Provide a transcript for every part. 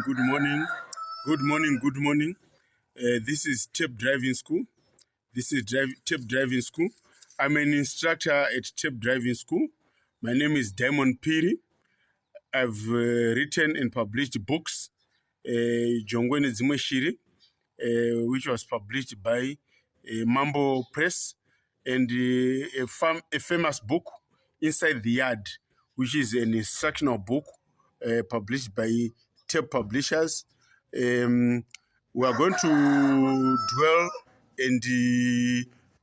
good morning. Good morning. This is TAPE Driving School. TAPE Driving School. I'm an instructor at TAPE Driving School. My name is Diamond Piri. I've written and published books, Jongwene Zimweshiri, which was published by Mambo Press, and a famous book, Inside the Yard, which is an instructional book published by TAPE Publishers. We are going to dwell and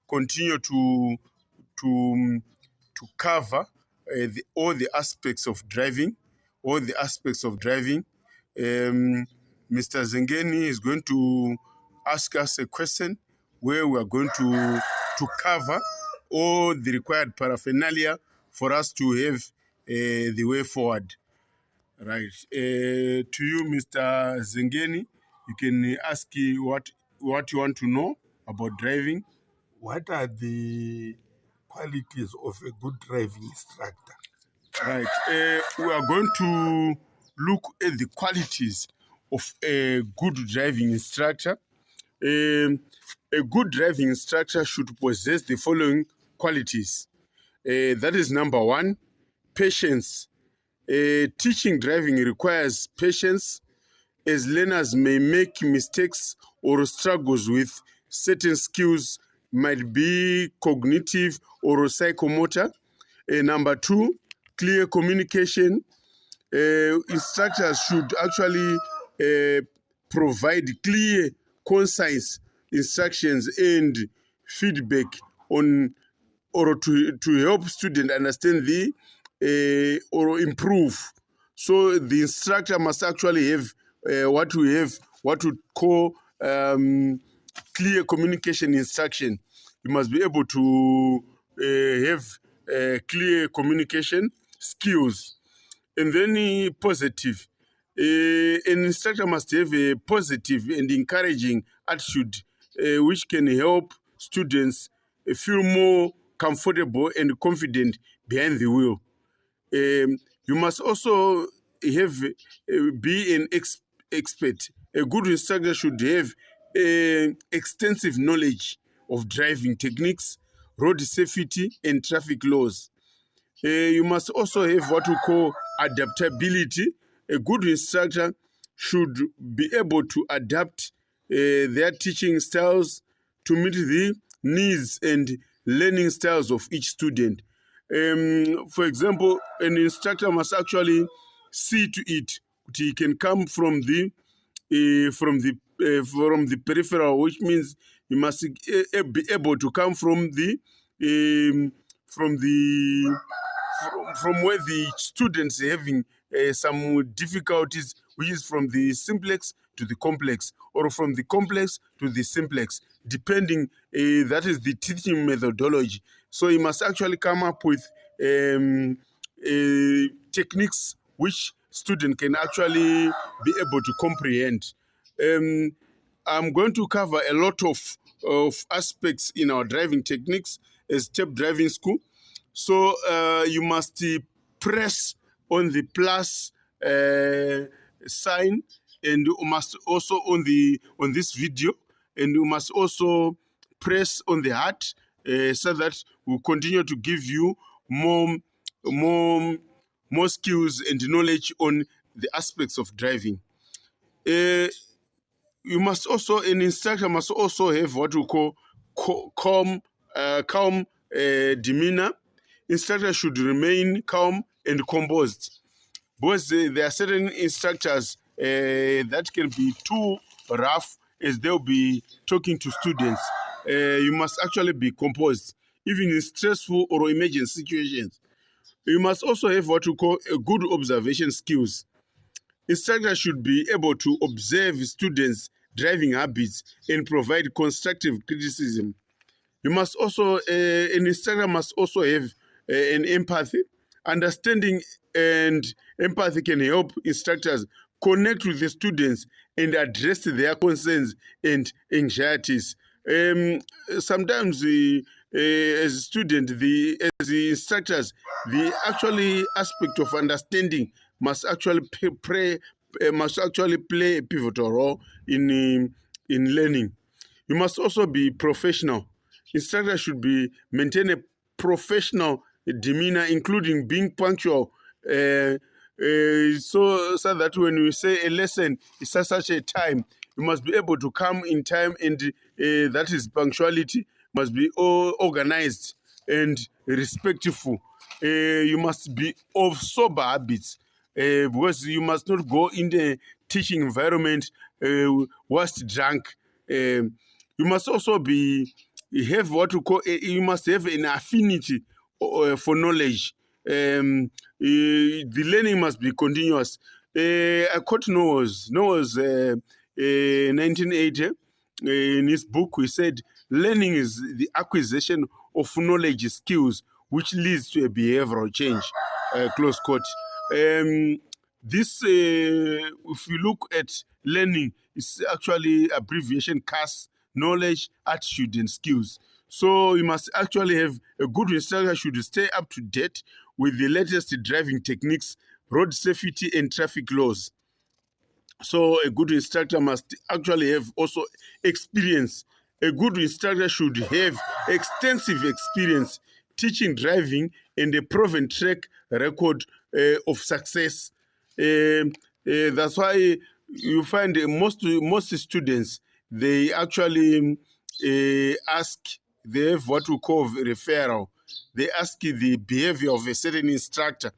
continue to cover all the aspects of driving. Mr. Zengeni is going to ask us a question where we are going to cover all the required paraphernalia for us to have the way forward. Right. To you, Mr. Zengeni, you can ask what you want to know about driving. What are the qualities of a good driving instructor? Right. We are going to look at the qualities of a good driving instructor. A good driving instructor should possess the following qualities. That is number one, patience. Teaching driving requires patience, as learners may make mistakes or struggles with certain skills, might be cognitive or psychomotor. Number two, clear communication. Instructors should actually provide clear, concise instructions and feedback on or to help students understand or improve. So the instructor must actually have what we call clear communication instruction. You must be able to have clear communication skills. And then positive. An instructor must have a positive and encouraging attitude which can help students feel more comfortable and confident behind the wheel. You must also have be an expert. A good instructor should have extensive knowledge of driving techniques, road safety, and traffic laws. You must also have what we call adaptability. A good instructor should be able to adapt their teaching styles to meet the needs and learning styles of each student. For example, an instructor must actually see to it that he can come from the peripheral, which means he must be able to come from where the students are having some difficulties, which is from the simplex to the complex, or from the complex to the simplex, depending, that is the teaching methodology. So you must actually come up with techniques which student can actually be able to comprehend. I'm going to cover a lot of aspects in our driving techniques as TAPE Driving School. So you must press on the plus sign, and you must also on this video, and you must also press on the heart so that we'll continue to give you more skills and knowledge on the aspects of driving. An instructor must also have what we call calm demeanor. Instructors should remain calm and composed, because there are certain instructors that can be too rough as they'll be talking to students. You must actually be composed, even in stressful or emergency situations. You must also have what we call a good observation skills. Instructors should be able to observe students' driving habits and provide constructive criticism. You must also, an instructor must also have an empathy. Understanding and empathy can help instructors connect with the students and address their concerns and anxieties. Sometimes as a student, as the instructors, the actually aspect of understanding must actually must actually play a pivotal role in learning. You must also be professional. Instructors should maintain a professional demeanor, including being punctual. So that when you say a lesson is at such a time, you must be able to come in time, and that is punctuality. Must be organized and respectful. You must be of sober habits, because you must not go in the teaching environment whilst drunk. You must also have what we call, you must have an affinity for knowledge. The learning must be continuous. I quote Noah's 1980 in his book. He said, learning is the acquisition of knowledge skills which leads to a behavioral change. Close quote. This, if you look at learning, it's actually abbreviation CAS: knowledge, attitude, and skills. So you must actually have a good instructor should stay up to date with the latest driving techniques, road safety, and traffic laws. So a good instructor must actually have also experience. A good instructor should have extensive experience teaching driving and a proven track record of success. That's why you find most students, they actually ask, they have what we call referral. They ask the behavior of a certain instructor.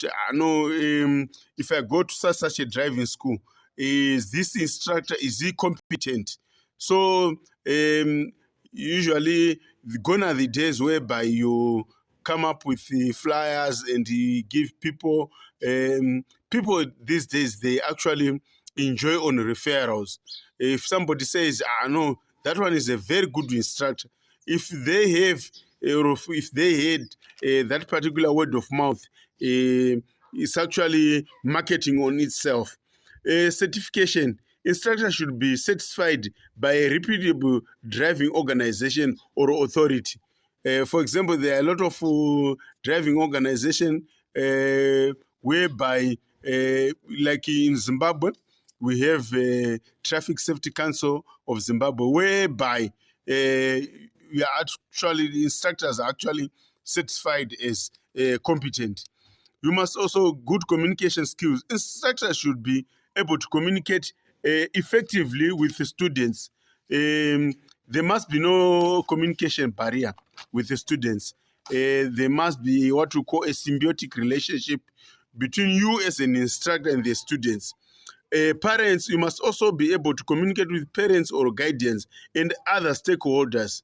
I know if I go to such a driving school, is this instructor, is he competent? So usually gone are the days whereby you come up with the flyers and you give people, people these days, they actually enjoy on referrals. If somebody says, no, that one is a very good instructor, if they have, or if they had that particular word of mouth, it's actually marketing on itself. Certification. Instructors should be certified by a reputable driving organization or authority. For example, there are a lot of driving organizations whereby, like in Zimbabwe, we have Traffic Safety Council of Zimbabwe, whereby we are actually, the instructors are actually certified as competent. You must also good communication skills. Instructors should be able to communicate effectively with the students. There must be no communication barrier with the students. There must be what we call a symbiotic relationship between you as an instructor and the students. Parents, you must also be able to communicate with parents or guardians and other stakeholders.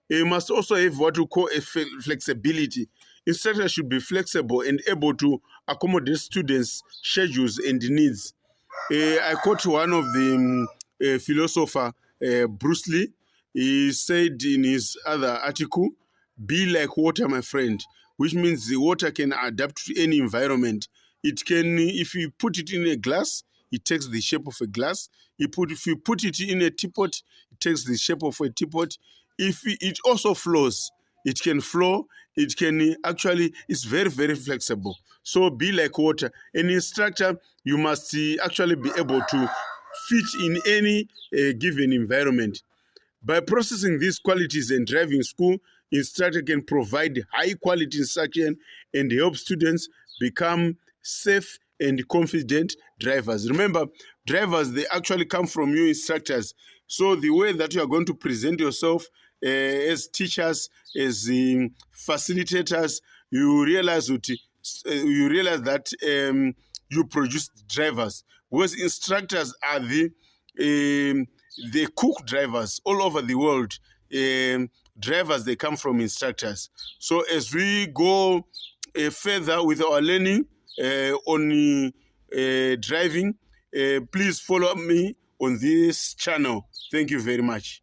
You must also have what we call a flexibility. Instructors should be flexible and able to accommodate students' schedules and needs. I quote one of the philosopher, Bruce Lee. He said in his other article, "Be like water, my friend," which means the water can adapt to any environment. It can, if you put it in a glass, it takes the shape of a glass. If you put it in a teapot, it takes the shape of a teapot. If it also flows, it can flow. It can actually, it's very, very flexible. So be like water. An instructor, you must actually be able to fit in any given environment. By processing these qualities in driving school, instructor can provide high quality instruction and help students become safe and confident drivers. Remember, drivers, they actually come from you instructors. So the way that you are going to present yourself as teachers, as facilitators, you realize that you produce drivers. Because instructors are the cook drivers all over the world. Drivers, they come from instructors. So as we go further with our learning on driving, please follow me on this channel. Thank you very much.